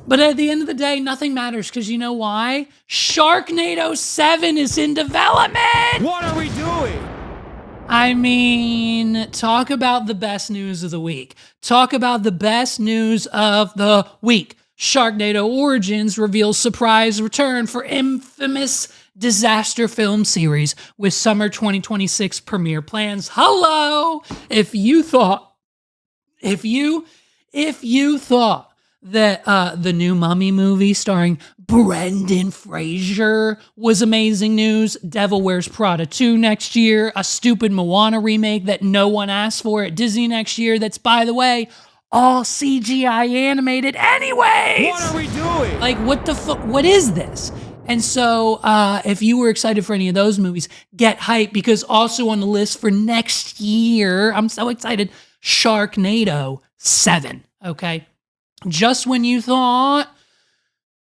But at the end of the day, nothing matters because you know why? Sharknado 7 is in development! What are we doing? I mean, talk about the best news of the week. Talk about the best news of the week. Sharknado Origins reveals surprise return for infamous disaster film series with summer 2026 premiere plans. Hello! If you thought that the new Mummy movie starring Brendan Fraser was amazing news, Devil Wears Prada 2 next year, a stupid Moana remake that no one asked for at Disney next year that's, by the way, all CGI animated anyways. What are we doing? Like, what the fuck? What is this? And so if you were excited for any of those movies, get hyped because also on the list for next year, I'm so excited, Sharknado 7, okay? Just when you thought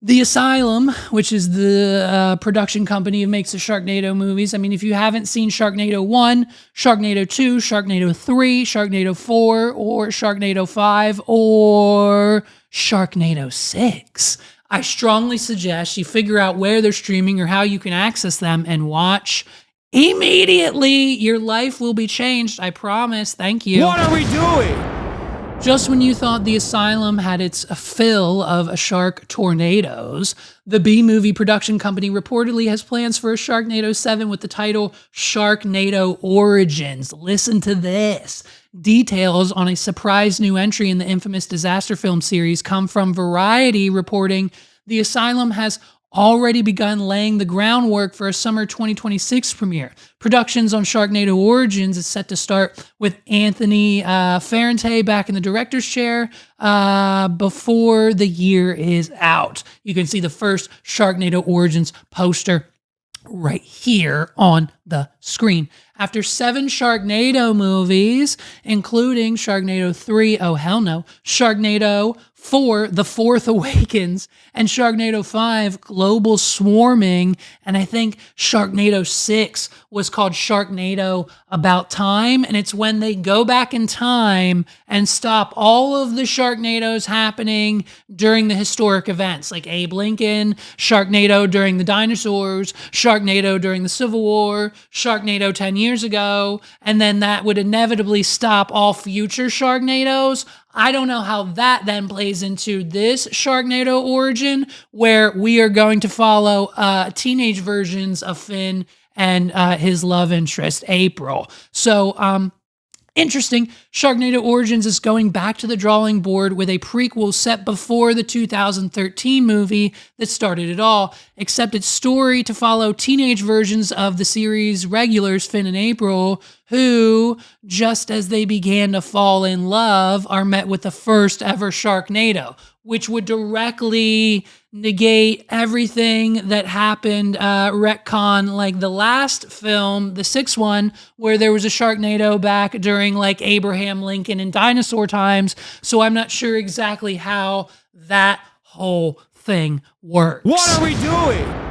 the Asylum, which is the production company who makes the Sharknado movies. I mean, if you haven't seen Sharknado 1, Sharknado 2, Sharknado 3, Sharknado 4, or Sharknado 5, or Sharknado 6, I strongly suggest you figure out where they're streaming or how you can access them and watch immediately. Your life will be changed, I promise. Thank you. What are we doing? Just when you thought the Asylum had its fill of shark tornadoes, the B-movie production company reportedly has plans for a Sharknado 7 with the title Sharknado Origins. Listen to this. Details on a surprise new entry in the infamous disaster film series come from Variety reporting the Asylum has already begun laying the groundwork for a summer 2026 premiere. Productions on Sharknado Origins is set to start with Anthony Ferrante back in the director's chair before the year is out. You can see the first Sharknado Origins poster right here on the screen. After 7 Sharknado movies, including Sharknado 3, oh hell no, Sharknado 4, The Fourth Awakens, and Sharknado 5, Global Swarming, and I think Sharknado 6 was called Sharknado About Time, and it's when they go back in time and stop all of the Sharknados happening during the historic events, like Abe Lincoln, Sharknado during the dinosaurs, Sharknado during the Civil War, Sharknado 10 years ago, and then that would inevitably stop all future Sharknados. I don't know how that then plays into this Sharknado origin, where we are going to follow teenage versions of Finn and his love interest, April. So, interesting. Sharknado Origins is going back to the drawing board with a prequel set before the 2013 movie that started it all, except its story to follow teenage versions of the series regulars, Finn and April, who, just as they began to fall in love, are met with the first ever Sharknado, which would directly negate everything that happened, retcon, like the last film, the sixth one, where there was a Sharknado back during like Abraham Lincoln and dinosaur times. So I'm not sure exactly how that whole thing works. What are we doing?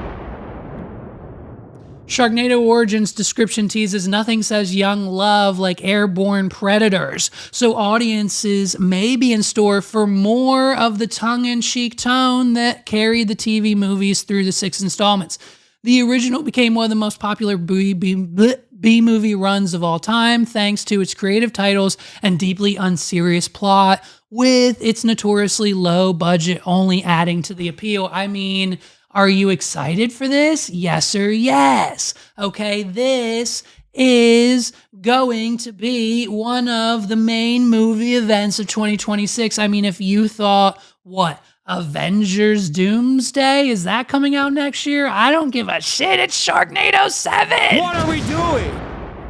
Sharknado Origins description teases nothing says young love like airborne predators, so audiences may be in store for more of the tongue-in-cheek tone that carried the TV movies through the 6 installments. The original became one of the most popular B-movie runs of all time, thanks to its creative titles and deeply unserious plot, with its notoriously low budget only adding to the appeal. I mean, are you excited for this? Yes or yes. Okay, this is going to be one of the main movie events of 2026. I mean, if you thought, what, Avengers Doomsday? Is that coming out next year? I don't give a shit. It's Sharknado 7. What are we doing?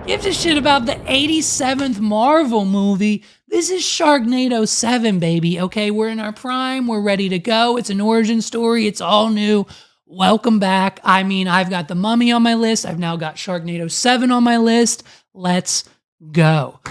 Gives a shit about the 87th Marvel movie. This is Sharknado 7, baby. Okay, we're in our prime. We're ready to go. It's an origin story. It's all new. Welcome back. I mean, I've got The Mummy on my list. I've now got Sharknado 7 on my list. Let's go.